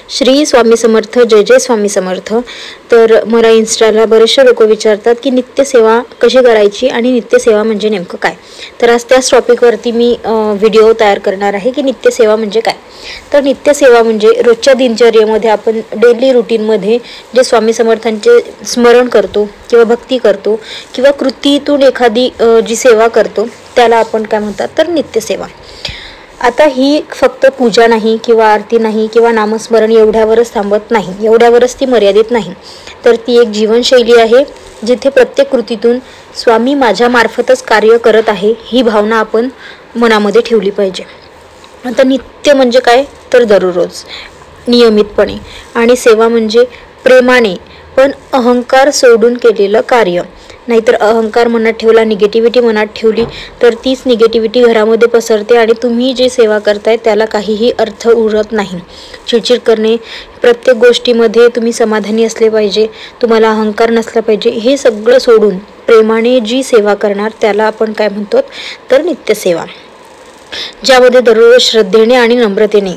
श्री स्वामी समर्थ, जय जय स्वामी समर्थ। तर मला इन्स्टाला बरेचसे लोक विचारतात की नित्यसेवा कशी करायची आणि नित्यसेवा म्हणजे नेमकं काय। तर आज त्याच टॉपिकवरती मी व्हिडिओ तयार करणार आहे की नित्यसेवा म्हणजे काय। तर नित्यसेवा म्हणजे रोजच्या दिनचर्येमध्ये आपण डेली रूटीनमध्ये जे स्वामी समर्थांचे स्मरण करतो किंवा भक्ती करतो किंवा कृतीतून एखादी जी सेवा करतो त्याला आपण काय म्हणतात तर नित्यसेवा। आता ही फक्त पूजा नाही किंवा आरती नाही किंवा नामस्मरण एवढ्यावरच थांबत नाही, एवढ्यावरच ती मर्यादित नाही, तर ती एक जीवनशैली आहे जिथे प्रत्येक कृतीतून स्वामी माझ्या मार्फतच कार्य करत आहे ही भावना आपण मनामध्ये ठेवली पाहिजे। आता नित्य म्हणजे काय तर दररोज नियमितपणे, आणि सेवा म्हणजे प्रेमाने पण अहंकार सोडून केलेलं कार्य। नाहीतर अहंकार मनात ठेवला, निगेटिव्हिटी मनात ठेवली तर तीच निगेटिव्हिटी घरामध्ये पसरते आणि तुम्ही जे सेवा करताय त्याला काहीही अर्थ उरत नाही। चिडचिड करणे, प्रत्येक गोष्टीमध्ये तुम्ही समाधानी असले पाहिजे, तुम्हाला अहंकार नसला पाहिजे, हे सगळं सोडून प्रेमाने जी सेवा करणार त्याला आपण काय म्हणतो तर नित्यसेवा। ज्यामध्ये दररोज श्रद्धेने आणि नम्रतेने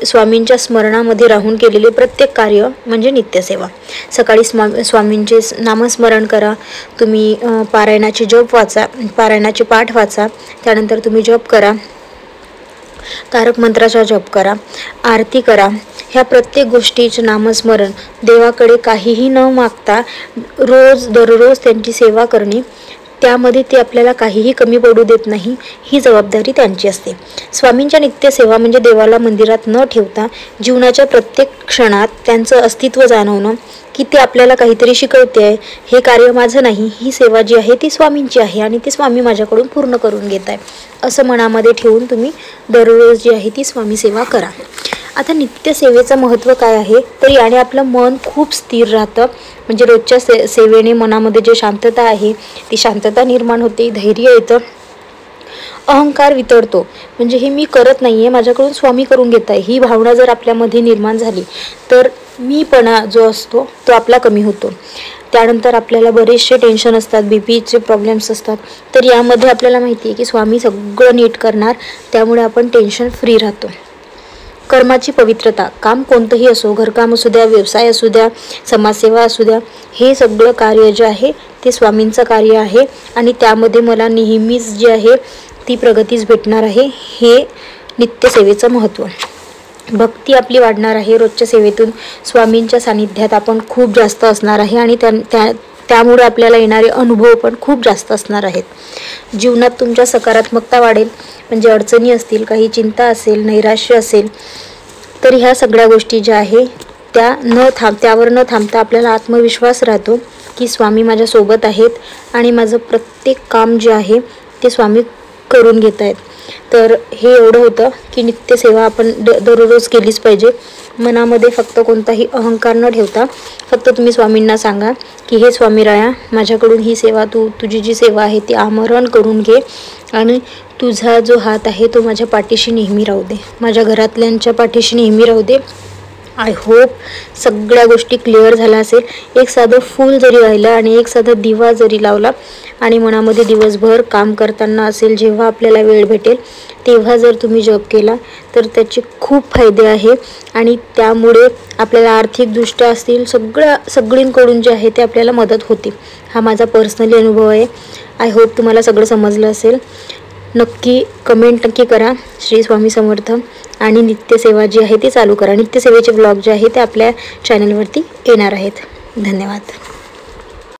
स्वामींच्या स्मरणामध्ये राहून केलेले प्रत्येक कार्य म्हणजे नित्यसेवा। सकाळी स्वामींचे नामस्मरण करा, तुम्ही पारायणाचे जप वाचा, पारायणाचे पाठ वाचा, त्यानंतर तुम्ही जप करा, तारक मंत्राचा जप करा, आरती करा। ह्या प्रत्येक गोष्टीचे नामस्मरण देवाकडे काहीही न मागता रोज दररोज त्यांची सेवा करणे, त्यामध्ये ते आपल्याला काहीही कमी पडू देत नाही, ही जबाबदारी त्यांची असते। स्वामींच्या नित्यसेवा म्हणजे देवाला मंदिरात न ठेवता जीवनाच्या प्रत्येक क्षणात त्यांचं अस्तित्व जाणवणं की ते आपल्याला काहीतरी शिकवते आहे, हे कार्य माझं नाही, ही सेवा जी आहे ती स्वामींची आहे आणि ती स्वामी माझ्याकडून पूर्ण करून घेत आहे, असं मनामध्ये ठेवून तुम्ही दररोज जी आहे ती स्वामी सेवा करा। आता नित्यसेवेचं महत्त्व काय आहे तर याने आपलं मन खूप स्थिर राहतं, म्हणजे रोजच्या सेवेने मनामध्ये जे शांतता आहे ती शांतता निर्माण होते, धैर्य येतं, अहंकार वितळतो, म्हणजे हे मी करत नाही आहे, माझ्याकडून स्वामी करून घेत आहे, ही भावना जर आपल्यामध्ये निर्माण झाली तर मीपणा जो असतो तो आपला कमी होतो। त्यानंतर आपल्याला बरेचसे टेन्शन असतात, बीपीचे प्रॉब्लेम्स असतात, तर यामध्ये आपल्याला माहिती आहे की स्वामी सगळं नीट करणार, त्यामुळे आपण टेन्शन फ्री राहतो। कर्माची पवित्रता, काम कोणतंही असो, घरकाम असू द्या, व्यवसाय असू द्या, समाजसेवा असू द्या, हे सगळं कार्य जे आहे ते स्वामींचं कार्य आहे आणि त्यामध्ये मला नेहमीच जे आहे ती प्रगतीच भेटणार आहे, हे नित्यसेवेचं महत्त्व। भक्ती आपली वाढणार आहे, रोजच्या सेवेतून स्वामींच्या सानिध्यात आपण खूप जास्त असणार आहे आणि त्यामुळे आपल्याला येणारे अनुभव पण खूप जास्त असणार आहेत। जीवनात तुमच्या सकारात्मकता वाढेल, म्हणजे अडचणी असतील, काही चिंता असेल, नैराश्य असेल, तर ह्या सगळ्या गोष्टी ज्या आहे त्यावर न थांबता आपल्याला आत्मविश्वास राहतो की स्वामी माझ्यासोबत आहेत आणि माझं प्रत्येक काम जे आहे ते स्वामी करून घेत आहेत। तर हे एवढं होतं की नित्यसेवा आपण दररोज केलीच पाहिजे। मनामध्ये फक्त कोणताही अहंकार न ठेवता फक्त तुम्ही स्वामींना सांगा की हे स्वामीराया, माझ्याकडून ही सेवा तुझी जी सेवा आहे ती आमरण करून घे आणि तुझा जो हात आहे तो माझ्या पाठीशी नेहमी राहू दे, माझ्या घरातल्यांच्या पाठीशी नेहमी राहू दे। आय होप सगळ्या गोष्टी क्लिअर झाल्या असेल। एक साधं फूल जरी राहिलं आणि एक साधा दिवा जरी लावला आणि मनामध्ये दिवसभर काम करताना असेल, जेव्हा आपल्याला वेळ भेटेल तेव्हा जर तुम्ही जप केला तर त्याचे खूप फायदे आहे आणि त्यामुळे आपल्याला आर्थिकदृष्ट्या असतील सगळींकडून जे आहे ते आपल्याला मदत होते। हा माझा पर्सनली अनुभव आहे। आय होप तुम्हाला सगळं समजलं असेल। नक्की कमेंट नक्की करा श्री स्वामी समर्थ आणि नित्यसेवा जी आहे ती चालू करा। नित्यसेवेचे ब्लॉग जे आहे ते आपल्या चॅनलवरती येणार आहेत। धन्यवाद।